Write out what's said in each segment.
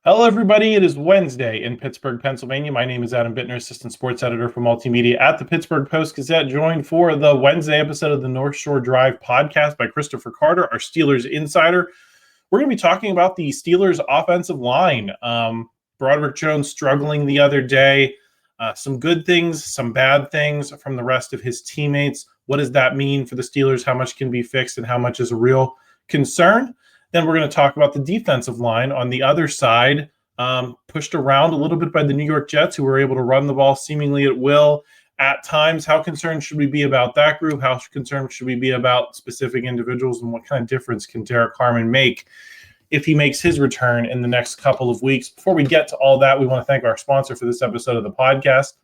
Hello, everybody. It is Wednesday in Pittsburgh, Pennsylvania. My name is Adam Bittner, Assistant Sports Editor for Multimedia at the Pittsburgh Post-Gazette, joined for the Wednesday episode of the North Shore Drive podcast by Christipher Carter, our Steelers insider. We're going to be talking about the Steelers offensive line. Broderick Jones struggling the other day. Some good things, some bad things from the rest of his teammates. What does that mean for the Steelers? How much can be fixed and how much is a real concern? Then we're going to talk about the defensive line on the other side, pushed around a little bit by the New York Jets, who were able to run the ball seemingly at will at times. How concerned should we be about that group? How concerned should we be about specific individuals? And what kind of difference can Derrick Harmon make if he makes his return in the next couple of weeks? Before we get to all that, we want to thank our sponsor for this episode of the podcast.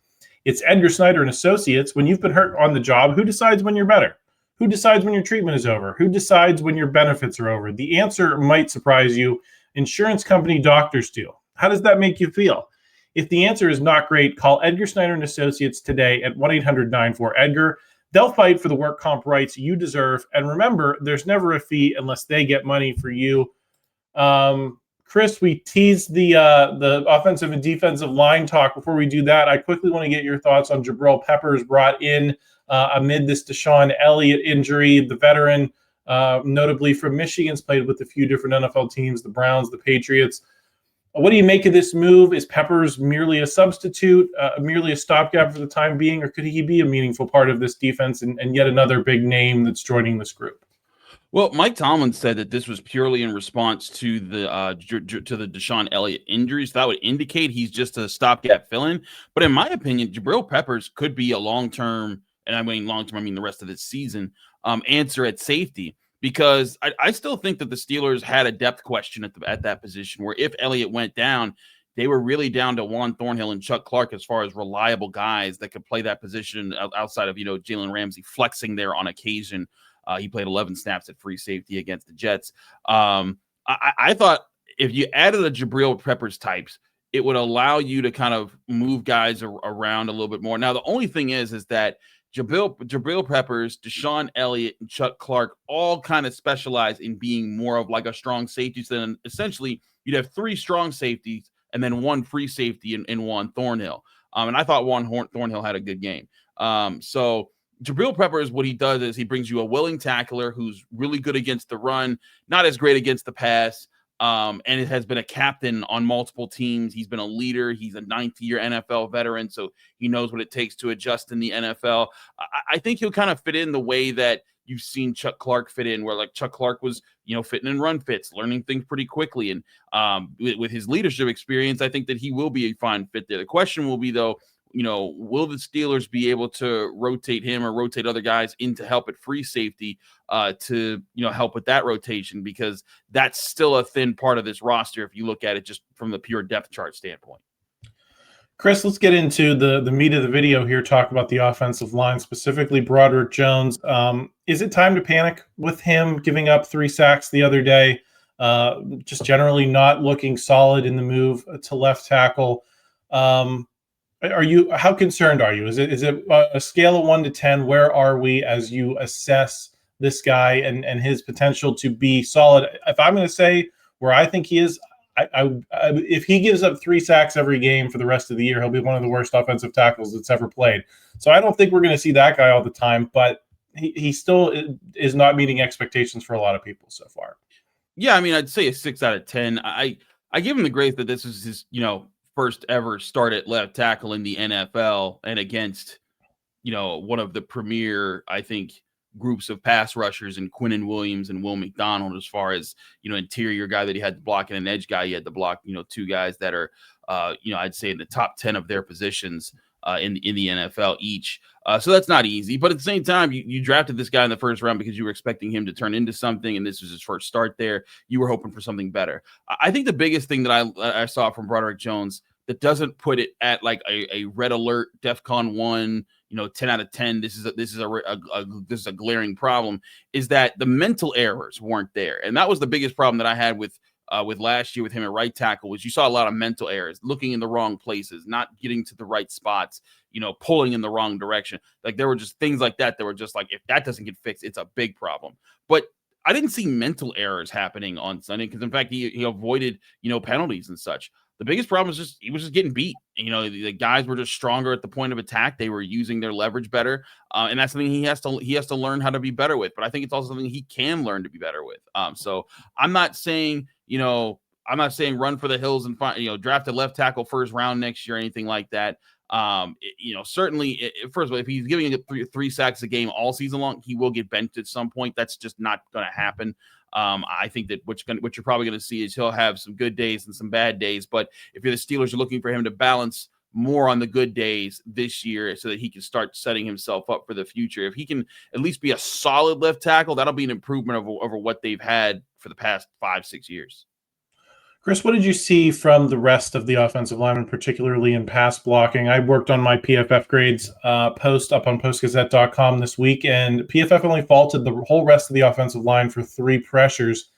It's Edgar Snyder Associates. When you've been hurt on the job, who decides when you're better? Who decides when your treatment is over? Who decides when your benefits are over? The answer might surprise you. Insurance company doctors do. How does that make you feel? If the answer is not great, call Edgar Snyder Associates today at 1-800-94-EDGAR. They'll fight for the work comp rights you deserve. And remember, there's never a fee unless they get money for you. Chris, we teased the offensive and defensive line talk. Before we do that, I quickly want to get your thoughts on Jabrill Peppers brought in amid this DeShon Elliott injury. The veteran, notably from Michigan's played with a few different NFL teams, the Browns, the Patriots. What do you make of this move? Is Peppers merely a substitute, merely a stopgap for the time being, or could he be a meaningful part of this defense and yet another big name that's joining this group? Well, Mike Tomlin said that this was purely in response to the DeShon Elliott injuries. That would indicate he's just a stopgap fill-in. But in my opinion, Jabrill Peppers could be a long-term, and I mean long-term, I mean the rest of this season, answer at safety. Because I still think that the Steelers had a depth question at that position, where if Elliott went down, they were really down to Juan, Thornhill, and Chuck Clark as far as reliable guys that could play that position outside of, Jalen Ramsey flexing there on occasion. He played 11 snaps at free safety against the Jets. I thought if you added a Jabrill Peppers types, it would allow you to kind of move guys around a little bit more. Now, the only thing is that Jabrill Peppers, DeShon Elliott, and Chuck Clark all kind of specialize in being more of like a strong safety. So then essentially you'd have three strong safeties and then one free safety in Juan Thornhill. And I thought Juan Thornhill had a good game. So Jabrill Peppers, what he does is he brings you a willing tackler who's really good against the run, not as great against the pass, and it has been a captain on multiple teams. He's been a leader. He's a ninth-year NFL veteran, so he knows what it takes to adjust in the NFL. I think he'll kind of fit in the way that you've seen Chuck Clark fit in, where like Chuck Clark was, fitting in run fits, learning things pretty quickly. And with his leadership experience, I think that he will be a fine fit there. The question will be, though, will the Steelers be able to rotate him or rotate other guys into help at free safety to, help with that rotation? Because that's still a thin part of this roster if you look at it just from the pure depth chart standpoint. Chris, let's get into the meat of the video here, talk about the offensive line, specifically Broderick Jones. Is it time to panic with him giving up 3 sacks the other day? Just generally not looking solid in the move to left tackle. How concerned are you? Is it a scale of 1 to 10? Where are we as you assess this guy and his potential to be solid? If I'm going to say where I think he is, if he gives up 3 sacks every game for the rest of the year, he'll be one of the worst offensive tackles that's ever played. So I don't think we're going to see that guy all the time, but he still is not meeting expectations for a lot of people so far. Yeah, I mean, I'd say a 6 out of 10. I give him the grace that this is his, first ever start at left tackle in the NFL and against, one of the premier, I think, groups of pass rushers in Quinnen Williams and Will McDonald, as far as, interior guy that he had to block and an edge guy he had to block, 2 guys that are, I'd say in the top 10 of their positions in the NFL each. So that's not easy. But at the same time, you drafted this guy in the first round because you were expecting him to turn into something, and this was his first start there. You were hoping for something better. I think the biggest thing that I saw from Broderick Jones that doesn't put it at like a red alert, DEFCON 1, 10 out of 10. This is a glaring problem, is that the mental errors weren't there. And that was the biggest problem that I had with last year with him at right tackle, was you saw a lot of mental errors, looking in the wrong places, not getting to the right spots, pulling in the wrong direction. Like there were just things like that were just like, if that doesn't get fixed, it's a big problem. But I didn't see mental errors happening on Sunday because, in fact, he avoided, penalties and such. The biggest problem is he was just getting beat. The guys were just stronger at the point of attack. They were using their leverage better, and that's something he has to learn how to be better with. But I think it's also something he can learn to be better with. So I'm not saying run for the hills and find draft a left tackle first round next year or anything like that. Certainly, first of all, if he's giving it three sacks a game all season long, he will get benched at some point. That's just not going to happen. I think that what you're probably going to see is he'll have some good days and some bad days. But if you're the Steelers, you're looking for him to balance more on the good days this year so that he can start setting himself up for the future. If he can at least be a solid left tackle, that'll be an improvement over what they've had for the past 5-6 years. Chris, what did you see from the rest of the offensive linemen, particularly in pass blocking? I worked on my PFF grades post up on postgazette.com this week, and PFF only faulted the whole rest of the offensive line for 3 pressures.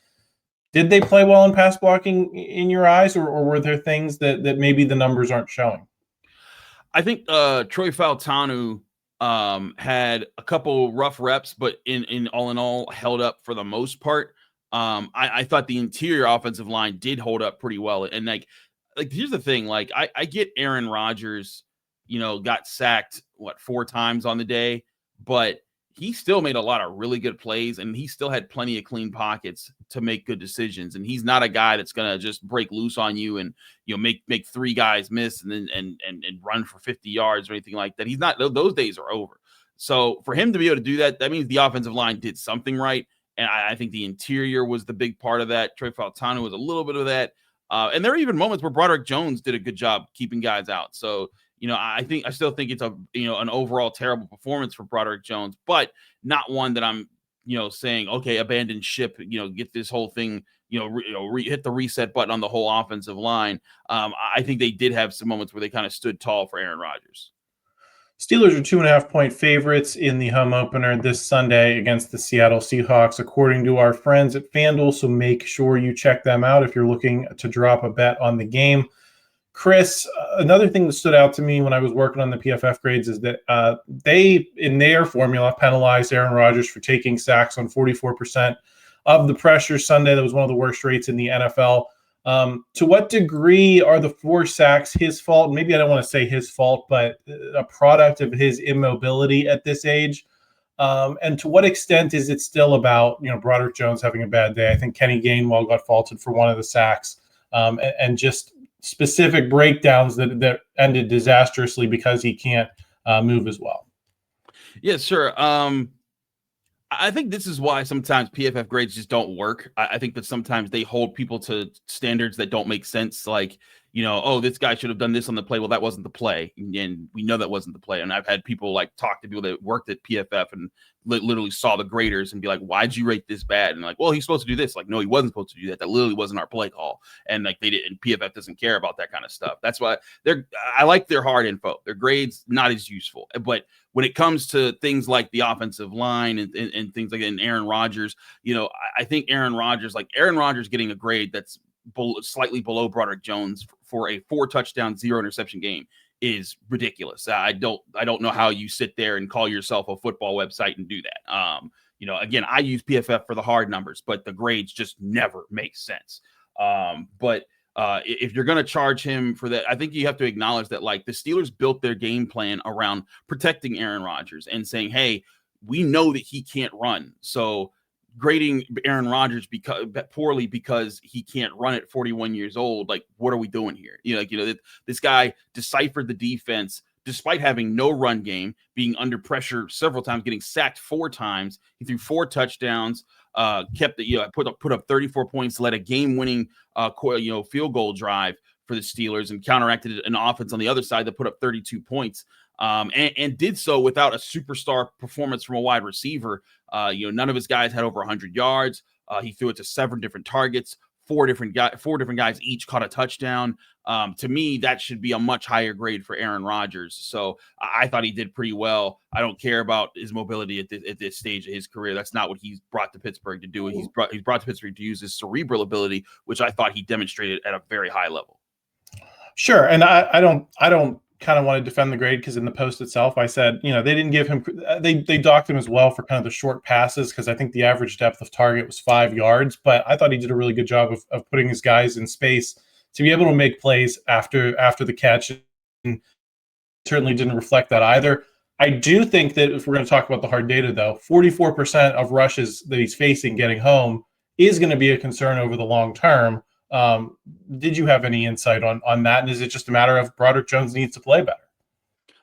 Did they play well in pass blocking in your eyes, or were there things that maybe the numbers aren't showing? I think Troy Fautanu had a couple rough reps, but in all held up for the most part. I thought the interior offensive line did hold up pretty well. And like here's the thing, I get Aaron Rodgers, got sacked 4 times on the day, but he still made a lot of really good plays, and he still had plenty of clean pockets to make good decisions. And he's not a guy that's gonna just break loose on you and make 3 guys miss and then and run for 50 yards or anything like that. He's not. Those days are over. So for him to be able to do that, that means the offensive line did something right. And I think the interior was the big part of that. Troy Fautanu was a little bit of that. And there are even moments where Broderick Jones did a good job keeping guys out. So, I still think it's an overall terrible performance for Broderick Jones, but not one that I'm, saying, okay, abandon ship, get this whole thing, hit the reset button on the whole offensive line. I think they did have some moments where they kind of stood tall for Aaron Rodgers. Steelers are 2.5-point favorites in the home opener this Sunday against the Seattle Seahawks, according to our friends at FanDuel. So make sure you check them out if you're looking to drop a bet on the game. Chris, another thing that stood out to me when I was working on the PFF grades is that they, in their formula, penalized Aaron Rodgers for taking sacks on 44% of the pressure Sunday. That was one of the worst rates in the NFL. To what degree are the 4 sacks his fault? Maybe I don't want to say his fault, but a product of his immobility at this age. And to what extent is it still about, Broderick Jones having a bad day? I think Kenny Gainwell got faulted for one of the sacks, and just specific breakdowns that ended disastrously because he can't move as well. Yeah, sure. I think this is why sometimes PFF grades just don't work. I think that sometimes they hold people to standards that don't make sense. Like, this guy should have done this on the play. Well, that wasn't the play. And we know that wasn't the play. And I've had people talk to people that worked at PFF and literally saw the graders and be like, why'd you rate this bad? And well, he's supposed to do this. No, he wasn't supposed to do that. That literally wasn't our play call. And they didn't, and PFF doesn't care about that kind of stuff. That's why I like their hard info. Their grades, not as useful. But when it comes to things like the offensive line and things like that, and Aaron Rodgers, I think Aaron Rodgers getting a grade that's slightly below Broderick Jones for a 4-touchdown, 0 interception game is ridiculous. I don't know how you sit there and call yourself a football website and do that. Again, I use PFF for the hard numbers, but the grades just never make sense. But if you're going to charge him for that, I think you have to acknowledge that the Steelers built their game plan around protecting Aaron Rodgers and saying, hey, we know that he can't run. So grading Aaron Rodgers poorly because he can't run at 41 years old, what are we doing here? This guy deciphered the defense despite having no run game, being under pressure several times, getting sacked 4 times. He threw 4 touchdowns, put up 34 points, led a game-winning field goal drive for the Steelers, and counteracted an offense on the other side that put up 32 points. And did so without a superstar performance from a wide receiver. None of his guys had over 100 yards. He threw it to 7 different targets. 4 different guys each caught a touchdown. To me, that should be a much higher grade for Aaron Rodgers. So I thought he did pretty well. I don't care about his mobility at this stage of his career. That's not what he's brought to Pittsburgh to do. He's brought to Pittsburgh to use his cerebral ability, which I thought he demonstrated at a very high level. Sure, and I don't kind of want to defend the grade because in the post itself, I said, they didn't give him, they docked him as well for kind of the short passes because I think the average depth of target was 5 yards. But I thought he did a really good job of putting his guys in space to be able to make plays after the catch, and certainly didn't reflect that either. I do think that if we're going to talk about the hard data, though, 44% of rushes that he's facing getting home is going to be a concern over the long term. Did you have any insight on that? And is it just a matter of Broderick Jones needs to play better?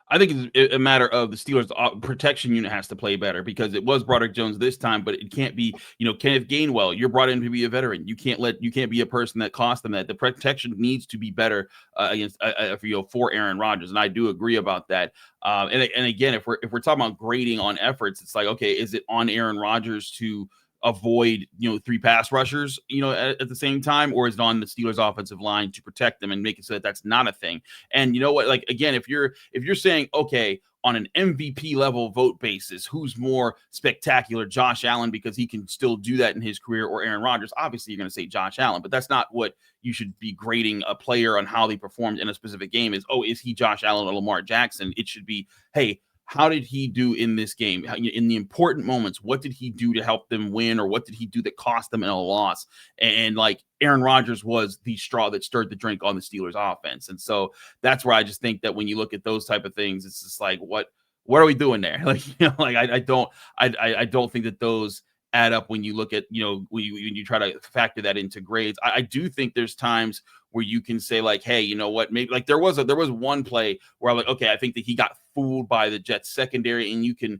I think it's a matter of the Steelers' protection unit has to play better because it was Broderick Jones this time, but it can't be, Kenneth Gainwell. You're brought in to be a veteran. You can't be a person that cost them that. The protection needs to be better against for Aaron Rodgers, and I do agree about that. And again, if we're talking about grading on efforts, it's like, okay, is it on Aaron Rodgers to avoid 3 pass rushers at the same time, or is it on the Steelers offensive line to protect them and make it so that that's not a thing? And you know what, like, again, if you're saying, okay, on an MVP level vote basis, who's more spectacular, Josh Allen, because he can still do that in his career, or Aaron Rodgers? Obviously you're going to say Josh Allen, but that's not what you should be grading a player on how they performed in a specific game. Is he Josh Allen or Lamar Jackson? It should be, hey, how did he do in this game? In the important moments, what did he do to help them win, or what did he do that cost them in a loss? And like Aaron Rodgers was the straw that stirred the drink on the Steelers offense. And so that's where I just think that when you look at those type of things, it's just like, what are we doing there? Like, I don't think that those add up when you look at, when you try to factor that into grades. I do think there's times where you can say like, hey, you know what, maybe like there was one play where I'm like, okay, I think that he got fooled by the Jets secondary, and you can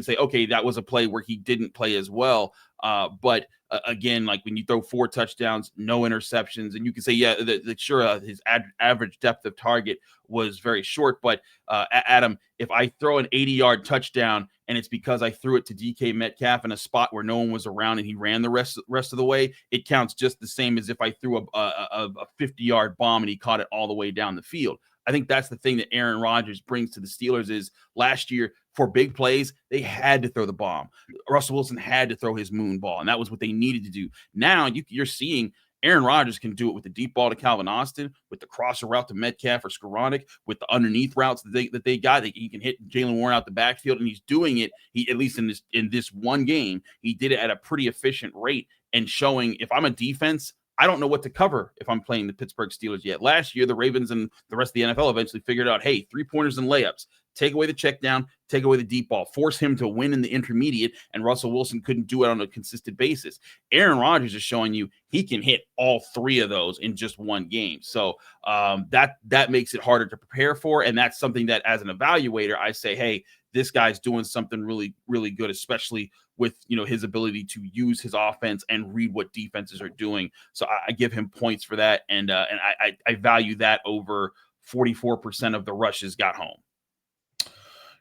say, okay, that was a play where he didn't play as well. But again, like when you throw 4 touchdowns, no interceptions, and you can say, yeah, sure, his average depth of target was very short. But Adam, if I throw an 80-yard touchdown and it's because I threw it to DK Metcalf in a spot where no one was around and he ran the rest of the way, it counts just the same as if I threw a 50-yard bomb and he caught it all the way down the field. I think that's the thing that Aaron Rodgers brings to the Steelers is last year for big plays, they had to throw the bomb. Russell Wilson had to throw his moon ball, and that was what they needed to do. Now you're seeing Aaron Rodgers can do it with the deep ball to Calvin Austin, with the crosser route to Metcalf or Skoranek, with the underneath routes that they got. He can hit Jaylen Warren out the backfield, and he's doing it. He, at least in this one game, he did it at a pretty efficient rate and showing if I'm a defense, I don't know what to cover if I'm playing the Pittsburgh Steelers yet. Last year, the Ravens and the rest of the NFL eventually figured out, hey, 3-pointers and layups. Take away the check down, take away the deep ball, force him to win in the intermediate, and Russell Wilson couldn't do it on a consistent basis. Aaron Rodgers is showing you he can hit all 3 of those in just one game. So that makes it harder to prepare for, and that's something that as an evaluator, I say, hey, this guy's doing something really, really good, especially with his ability to use his offense and read what defenses are doing. So I give him points for that, and I value that over 44% of the rushes got home.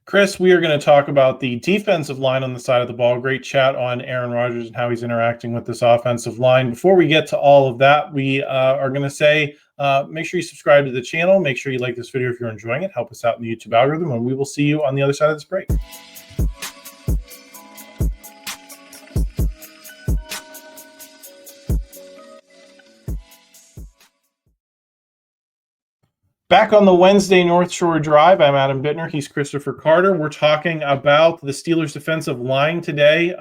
Chris, we are going to talk about the defensive line on the side of the ball. Great chat on Aaron Rodgers and how he's interacting with this offensive line. Before we get to all of that, we are going to say make sure you subscribe to the channel. Make sure you like this video if you're enjoying it. Help us out in the YouTube algorithm, and we will see you on the other side of this break. Back on the Wednesday North Shore Drive, I'm Adam Bittner. He's Christipher Carter. We're talking about the Steelers' defensive line today.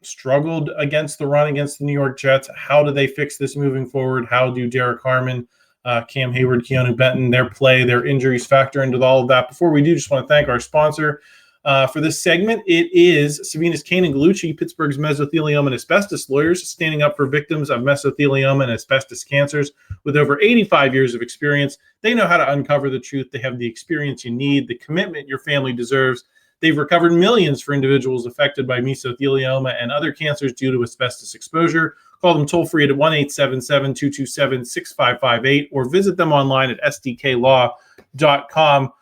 Struggled against the run against the New York Jets. How do they fix this moving forward? How do Derrick Harmon, Cam Heyward, Keeanu Benton, their play, their injuries factor into all of that? Before we do, just want to thank our sponsor for this segment. It is Savinas Kane and Gallucci, Pittsburgh's mesothelioma and asbestos lawyers, standing up for victims of mesothelioma and asbestos cancers. With over 85 years of experience, they know how to uncover the truth. They have the experience you need, the commitment your family deserves. They've recovered millions for individuals affected by mesothelioma and other cancers due to asbestos exposure. Call them toll-free at 1-877-227-6558 or visit them online at sdklaw.com.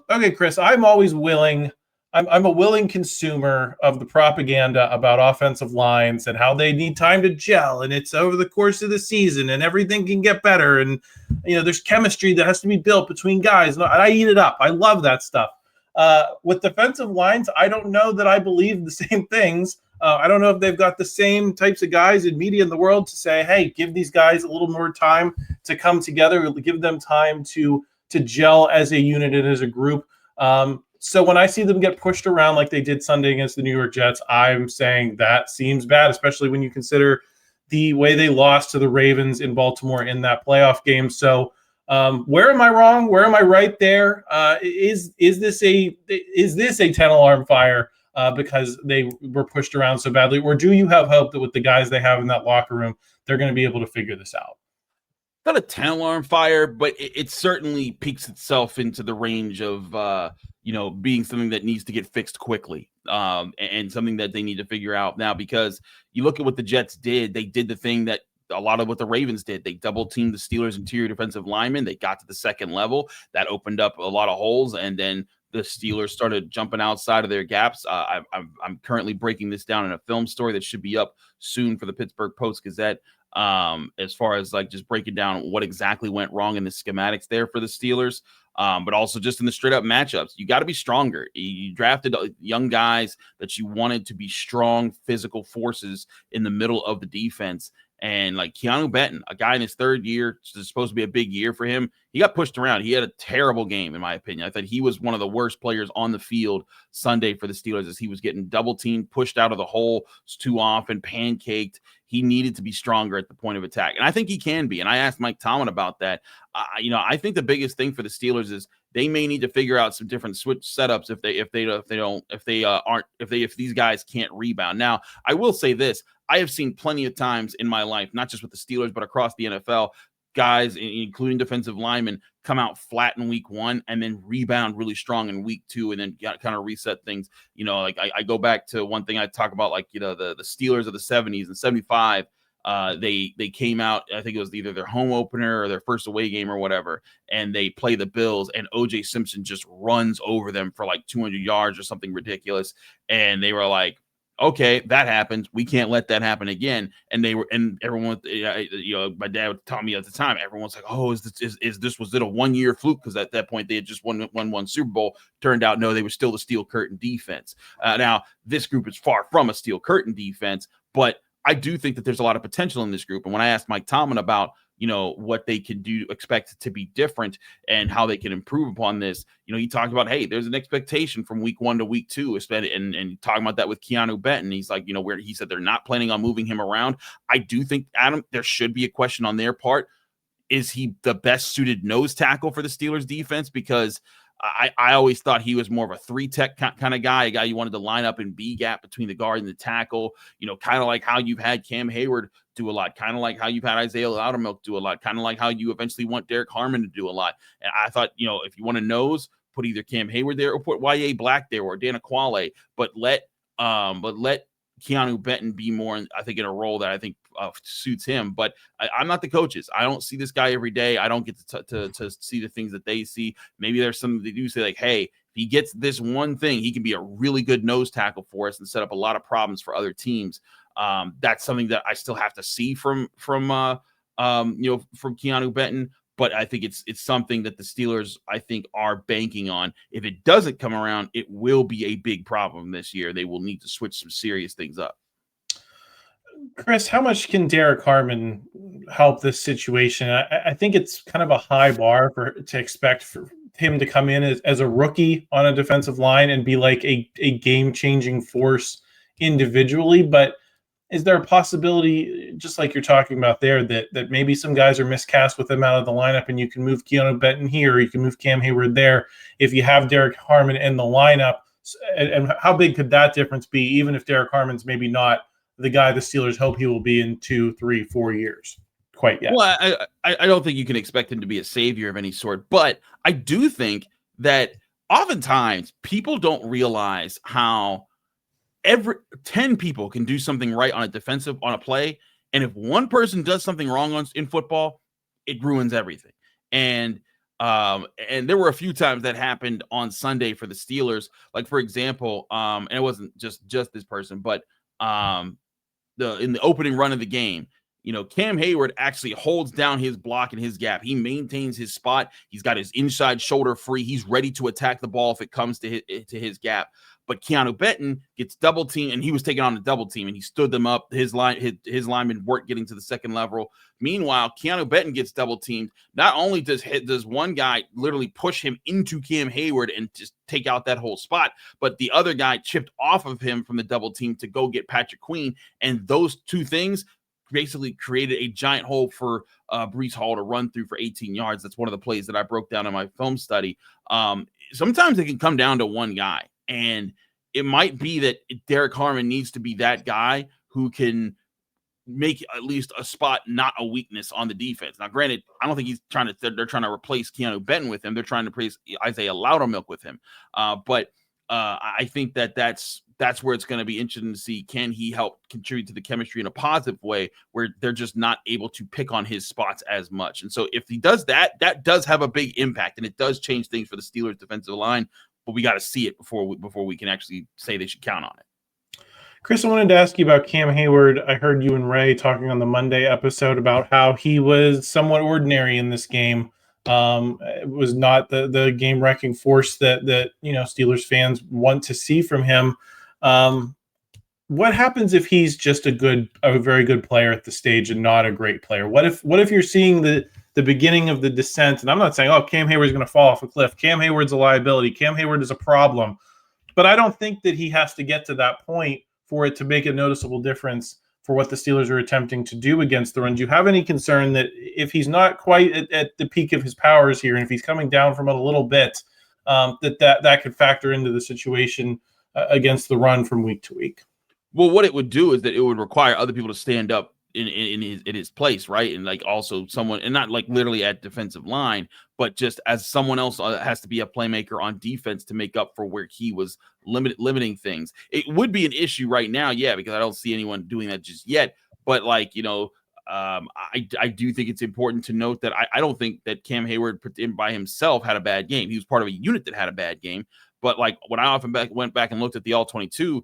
Okay, Chris, I'm always willing. I'm a willing consumer of the propaganda about offensive lines and how they need time to gel, and it's over the course of the season and everything can get better, and there's chemistry that has to be built between guys. And I eat it up. I love that stuff. With defensive lines, I don't know that I believe the same things. I don't know if they've got the same types of guys in media in the world to say, hey, give these guys a little more time to come together, give them time to to gel as a unit and as a group. So when I see them get pushed around like they did Sunday against the New York Jets, I'm saying that seems bad, especially when you consider the way they lost to the Ravens in Baltimore in that playoff game. So where am I wrong? Where am I right there? Is this a 10 alarm fire because they were pushed around so badly? Or do you have hope that with the guys they have in that locker room, they're going to be able to figure this out? Not a 10 alarm fire, but it certainly peaks itself into the range of being something that needs to get fixed quickly, and something that they need to figure out now. Because you look at what the Jets did; they did the thing that a lot of what the Ravens did. They double teamed the Steelers' interior defensive linemen. They got to the second level. That opened up a lot of holes, and then the Steelers started jumping outside of their gaps. I'm currently breaking this down in a film story that should be up soon for the Pittsburgh Post-Gazette. As far as like just breaking down what exactly went wrong in the schematics there for the Steelers, but also just in the straight up matchups. You got to be stronger. You drafted young guys that you wanted to be strong physical forces in the middle of the defense. And like Keeanu Benton, a guy in his third year, it's supposed to be a big year for him. He got pushed around. He had a terrible game, in my opinion. I thought he was one of the worst players on the field Sunday for the Steelers, as he was getting double teamed, pushed out of the hole too often, pancaked. He needed to be stronger at the point of attack. And I think he can be. And I asked Mike Tomlin about that. I think the biggest thing for the Steelers is they may need to figure out some different switch setups if these guys can't rebound. Now, I will say this. I have seen plenty of times in my life, not just with the Steelers, but across the NFL, guys, including defensive linemen, come out flat in week one and then rebound really strong in week two and then kind of reset things. Like I go back to one thing I talk about, like, the Steelers of the 70s and 75. They came out, I think it was either their home opener or their first away game or whatever, and they play the Bills, and O.J. Simpson just runs over them for like 200 yards or something ridiculous. And they were like, okay, that happened. We can't let that happen again. And everyone, my dad would tell me at the time, everyone's like, oh, was it a 1 year fluke? Because at that point they had just won one Super Bowl. Turned out, no, they were still the steel curtain defense. Now this group is far from a steel curtain defense, but I do think that there's a lot of potential in this group. And when I asked Mike Tomlin about what they can do, expect to be different and how they can improve upon this. He talked about, hey, there's an expectation from week 1 to week 2, and talking about that with Keeanu Benton. He's like, where he said they're not planning on moving him around. I do think, Adam, there should be a question on their part. Is he the best suited nose tackle for the Steelers defense? Because I always thought he was more of a 3-tech kind of guy, a guy you wanted to line up in B gap between the guard and the tackle, kind of like how you've had Cam Heyward do a lot, kind of like how you've had Isaiah Loudermilk do a lot, kind of like how you eventually want Derrick Harmon to do a lot. And I thought, if you want to nose, put either Cam Heyward there or put Y.A. Black there or Dan Aquale, but let Keeanu Benton be more, I think, in a role that I think suits him. But I'm not the coaches. I don't see this guy every day. I don't get to see the things that they see. Maybe there's something they do say like, hey, if he gets this one thing, he can be a really good nose tackle for us and set up a lot of problems for other teams. That's something that I still have to see from Keeanu Benton. But I think it's something that the Steelers, I think, are banking on. If it doesn't come around, it will be a big problem this year. They will need to switch some serious things up. Chris, how much can Derrick Harmon help this situation? I think it's kind of a high bar to expect for him to come in as a rookie on a defensive line and be like a game-changing force individually. But is there a possibility, just like you're talking about there, that maybe some guys are miscast with them out of the lineup and you can move Keeanu Benton here, or you can move Cam Heyward there if you have Derrick Harmon in the lineup? And how big could that difference be, even if Derrick Harmon's maybe not the guy the Steelers hope he will be in 2, 3, 4 years quite yet? Well, I don't think you can expect him to be a savior of any sort, but I do think that oftentimes people don't realize how every 10 people can do something right on a play. And if one person does something wrong in football, it ruins everything. And there were a few times that happened on Sunday for the Steelers. Like, for example, and it wasn't just this person, but in the opening run of the game, Cam Heyward actually holds down his block and his gap. He maintains his spot. He's got his inside shoulder free. He's ready to attack the ball if it comes to his gap. But Keeanu Benton gets double teamed, and he was taking on a double team, and he stood them up. His linemen weren't getting to the second level. Meanwhile, Keeanu Benton gets double teamed. Not only does one guy literally push him into Cam Heyward and just take out that whole spot, but the other guy chipped off of him from the double team to go get Patrick Queen, and those two things basically created a giant hole for Breece Hall to run through for 18 yards. That's one of the plays that I broke down in my film study. Sometimes it can come down to one guy. And it might be that Derrick Harmon needs to be that guy who can make at least a spot, not a weakness on the defense. Now, granted, I don't think they're trying to replace Keeanu Benton with him. They're trying to replace Isaiah Loudermilk with him. But I think that's where it's going to be interesting to see, can he help contribute to the chemistry in a positive way where they're just not able to pick on his spots as much. And so if he does that, that does have a big impact, and it does change things for the Steelers defensive line. But we got to see it before we can actually say they should count on it. Chris, I wanted to ask you about Cam Heyward. I heard you and Ray talking on the Monday episode about how he was somewhat ordinary in this game. It was not the game-wrecking force that Steelers fans want to see from him. What happens if he's just a very good player at the stage and not a great player? What if you're seeing the beginning of the descent? And I'm not saying, Cam Heyward's going to fall off a cliff. Cam Heyward's a liability. Cam Heyward is a problem. But I don't think that he has to get to that point for it to make a noticeable difference for what the Steelers are attempting to do against the run. Do you have any concern that if he's not quite at the peak of his powers here, and if he's coming down from it a little bit, that could factor into the situation against the run from week to week? Well, what it would do is that it would require other people to stand up in his place, right? And like also someone, and not like literally at defensive line, but just as someone else has to be a playmaker on defense to make up for where he was limiting things. It would be an issue right now, yeah, because I don't see anyone doing that just yet. But I do think it's important to note that I don't think that Cam Heyward put in by himself had a bad game. He was part of a unit that had a bad game. But like when I often went back and looked at the all-22,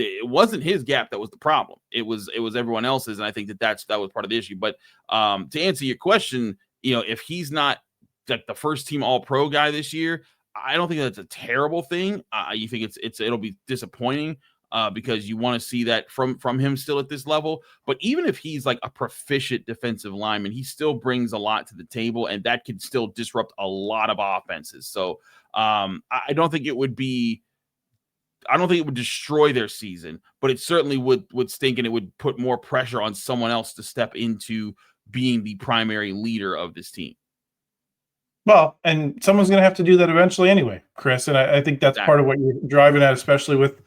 it wasn't his gap that was the problem. It was everyone else's, and I think that was part of the issue. But to answer your question, if he's not like the first team All-Pro guy this year, I don't think that's a terrible thing. You think it'll be disappointing because you want to see that from him still at this level. But even if he's like a proficient defensive lineman, he still brings a lot to the table, and that could still disrupt a lot of offenses. So I don't think it would destroy their season, but it certainly would stink, and it would put more pressure on someone else to step into being the primary leader of this team. Well, and someone's going to have to do that eventually anyway, Chris. And I think that's part of what you're driving at, especially with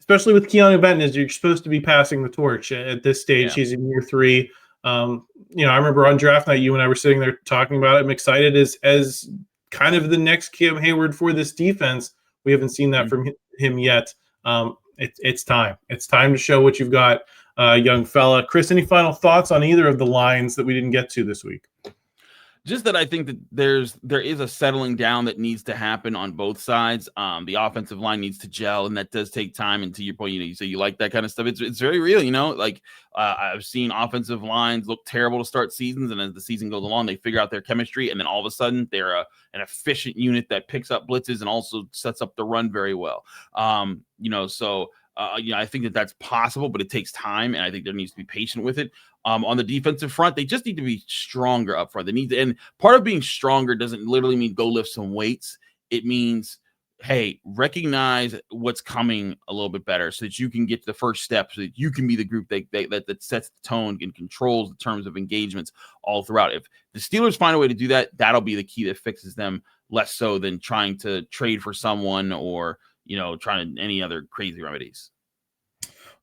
Keeanu Benton, is you're supposed to be passing the torch at this stage. Yeah. He's in year 3. I remember on draft night, you and I were sitting there talking about it. I'm excited as kind of the next Cam Heyward for this defense. We haven't seen that from him yet. It's time. It's time to show what you've got, young fella. Chris, any final thoughts on either of the lines that we didn't get to this week? Just that I think that there is a settling down that needs to happen on both sides. The offensive line needs to gel, and that does take time. And to your point, you say you like that kind of stuff. It's very real, I've seen offensive lines look terrible to start seasons, and as the season goes along, they figure out their chemistry, and then all of a sudden they're an efficient unit that picks up blitzes and also sets up the run very well. I think that's possible, but it takes time, and I think there needs to be patient with it. On the defensive front, they just need to be stronger up front. And part of being stronger doesn't literally mean go lift some weights. It means, hey, recognize what's coming a little bit better so that you can get to the first step, so that you can be the group that sets the tone and controls the terms of engagements all throughout. If the Steelers find a way to do that, that'll be the key that fixes them, less so than trying to trade for someone or trying any other crazy remedies.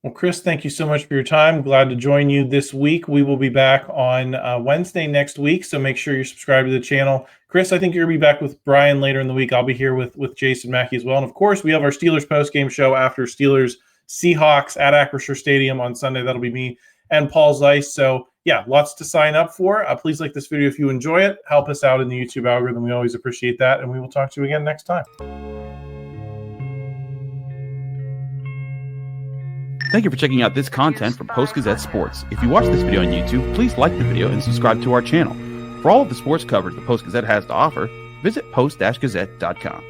Well, Chris, thank you so much for your time. Glad to join you this week. We will be back on Wednesday next week, so make sure you're subscribed to the channel. Chris, I think you're going to be back with Brian later in the week. I'll be here with Jason Mackey as well. And, of course, we have our Steelers post-game show after Steelers Seahawks at Acrisure Stadium on Sunday. That'll be me and Paul Zeiss. So, yeah, lots to sign up for. Please like this video if you enjoy it. Help us out in the YouTube algorithm. We always appreciate that, and we will talk to you again next time. Thank you for checking out this content from Post-Gazette Sports. If you watch this video on YouTube, please like the video and subscribe to our channel. For all of the sports coverage the Post-Gazette has to offer, visit post-gazette.com.